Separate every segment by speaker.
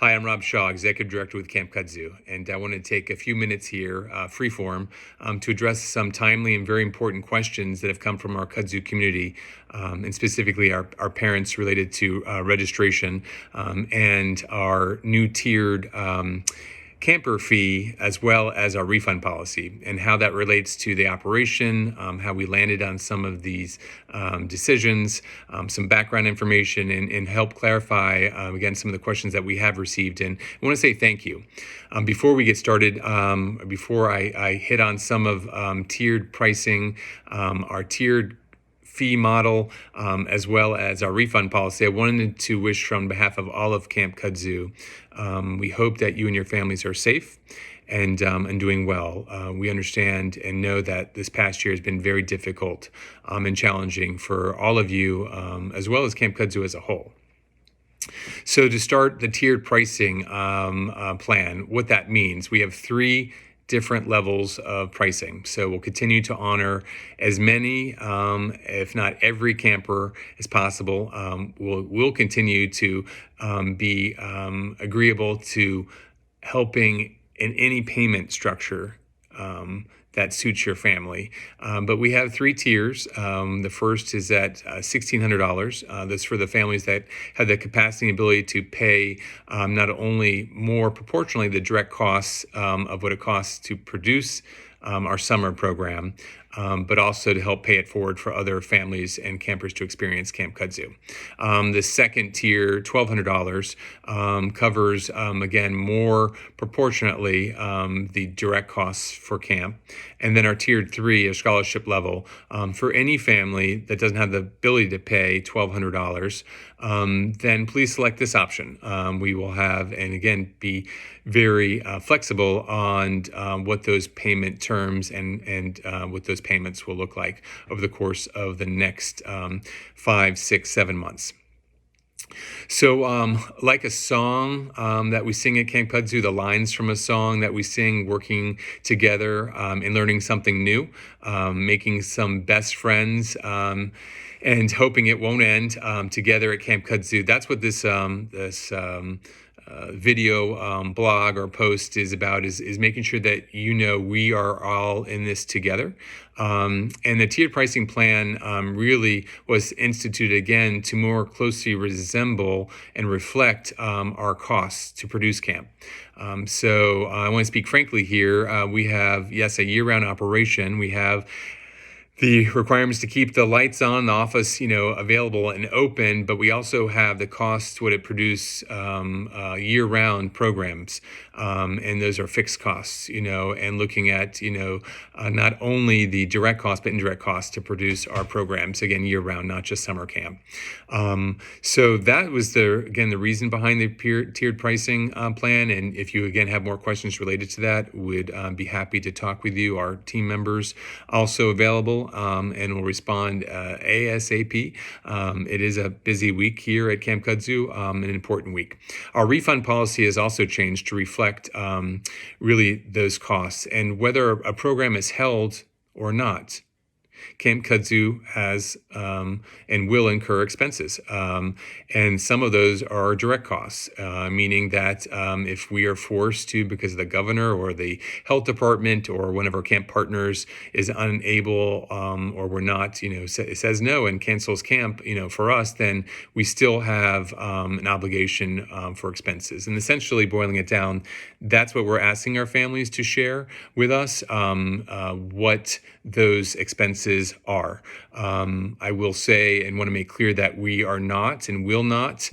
Speaker 1: Hi, I'm Rob Shaw, Executive Director with Camp Kudzu, and I want to take a few minutes here, freeform, to address some timely and very important questions that have come from our Kudzu community, and specifically our parents related to registration and our new tiered camper fee, as well as our refund policy, and how that relates to the operation, how we landed on some of these decisions, some background information, and help clarify, again, some of the questions that we have received. And I want to say thank you. Before we get started, before I hit on some of tiered pricing, our tiered fee model, as well as our refund policy, I wanted to wish from behalf of all of Camp Kudzu, we hope that you and your families are safe and doing well. We understand and know that this past year has been very difficult and challenging for all of you, as well as Camp Kudzu as a whole. So to start the tiered pricing plan, what that means, we have three different levels of pricing. So we'll continue to honor as many, if not every camper as possible. We'll continue to be agreeable to helping in any payment structure that suits your family. But we have three tiers. The first is at $1,600. That's for the families that have the capacity and ability to pay not only more proportionally the direct costs of what it costs to produce our summer program, but also to help pay it forward for other families and campers to experience Camp Kudzu. The second tier, $1,200, covers, again, more proportionately the direct costs for camp. And then our tiered three, a scholarship level, for any family that doesn't have the ability to pay $1,200, then please select this option. We will have, and again, be very flexible on what those payment terms and what those payments will look like over the course of the next 5, 6, 7 months. So like a song that we sing at Camp Kudzu, the lines from a song that we sing working together and learning something new, making some best friends, and hoping it won't end together at Camp Kudzu. That's what this video blog or post is about, is making sure that we are all in this together. And the tiered pricing plan really was instituted again to more closely resemble and reflect our costs to produce camp. So I want to speak frankly here. We have, yes, a year-round operation. We have the requirements to keep the lights on, the office, available and open, but we also have the costs what it produce year-round programs, and those are fixed costs, and looking at, not only the direct cost, but indirect costs to produce our programs, again, year-round, not just summer camp. So that was the reason behind the tiered pricing plan, and if you, again, have more questions related to that, would be happy to talk with you. Our team members also available, and will respond ASAP. It is a busy week here at Camp Kudzu, an important week. Our refund policy has also changed to reflect really those costs, and whether a program is held or not, Camp Kudzu has and will incur expenses. And some of those are direct costs, meaning that if we are forced to, because the governor or the health department or one of our camp partners is unable or we're not, says no and cancels camp, for us, then we still have an obligation for expenses. And essentially boiling it down, that's what we're asking our families to share with us, what those expenses are. I will say and want to make clear that we are not and will not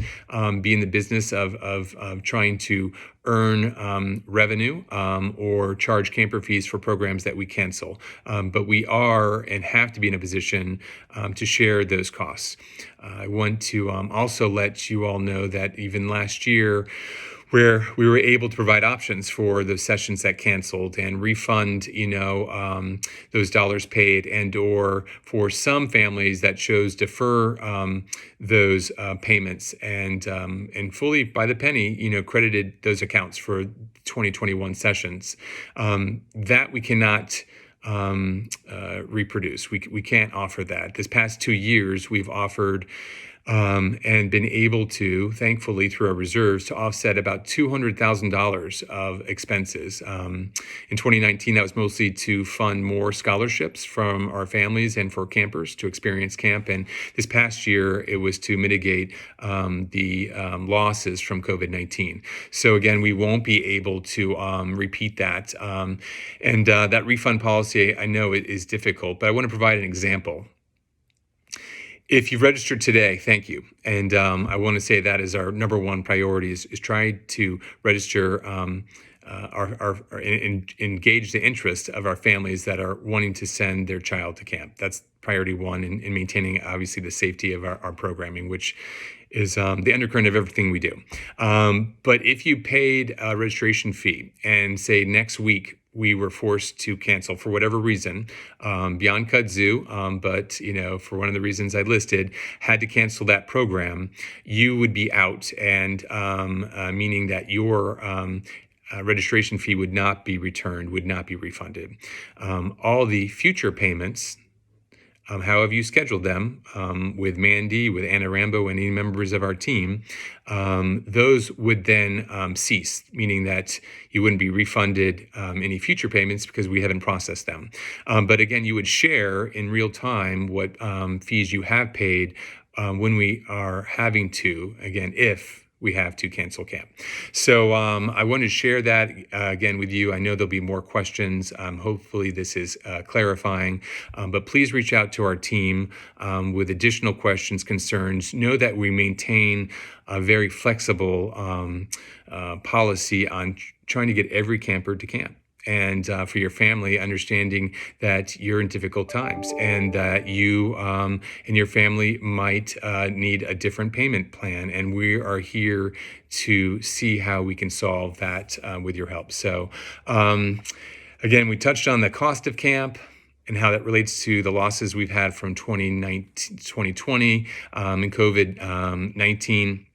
Speaker 1: be in the business of trying to earn revenue or charge camper fees for programs that we cancel. But we are and have to be in a position to share those costs. I want to also let you all know that even last year, where we were able to provide options for those sessions that canceled and refund, those dollars paid, and or for some families that chose defer those payments and fully by the penny, credited those accounts for 2021 sessions. That we cannot reproduce. We can't offer that. This past 2 years, we've offered and been able to, thankfully, through our reserves, to offset about $200,000 of expenses. In 2019, that was mostly to fund more scholarships from our families and for campers to experience camp. And this past year, it was to mitigate the losses from COVID-19. So again, we won't be able to repeat that. And that refund policy, I know it is difficult, but I want to provide an example. If you've registered today, thank you. And I want to say that is our number one priority is try to register engage the interest of our families that are wanting to send their child to camp. That's priority one in maintaining, obviously, the safety of our programming, which is the undercurrent of everything we do. But if you paid a registration fee and say next week we were forced to cancel for whatever reason, beyond Kudzu, but for one of the reasons I listed, had to cancel that program, you would be out, and meaning that your registration fee would not be returned, would not be refunded. All the future payments, however you scheduled them, with Mandy, with Anna Rambo, and any members of our team, those would then cease, meaning that you wouldn't be refunded any future payments because we haven't processed them. But again, you would share in real time what fees you have paid when we are having to, again, if we have to cancel camp. So I wanted to share that again with you. I know there'll be more questions. Hopefully this is clarifying, but please reach out to our team with additional questions, concerns. Know that we maintain a very flexible policy on trying to get every camper to camp. And for your family, understanding that you're in difficult times and that you and your family might need a different payment plan. And we are here to see how we can solve that with your help. So again, we touched on the cost of camp and how that relates to the losses we've had from 2020 and COVID-19.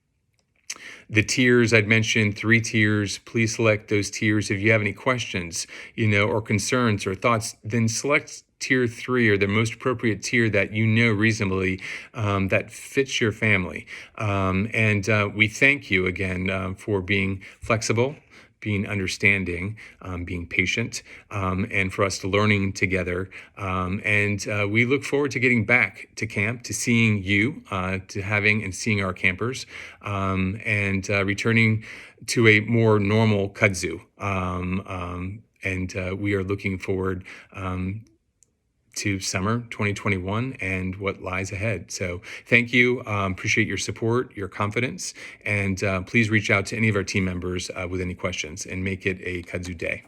Speaker 1: The tiers I'd mentioned, 3 tiers. Please select those tiers. If you have any questions, or concerns or thoughts, then select tier 3 or the most appropriate tier that reasonably that fits your family. And we thank you again for being flexible, being understanding, being patient, and for us to learning together. And we look forward to getting back to camp, to seeing you, to having and seeing our campers, and returning to a more normal Kudzu. And we are looking forward to summer 2021 and what lies ahead. So thank you. Appreciate your support, your confidence, and please reach out to any of our team members with any questions and make it a Kudzu day.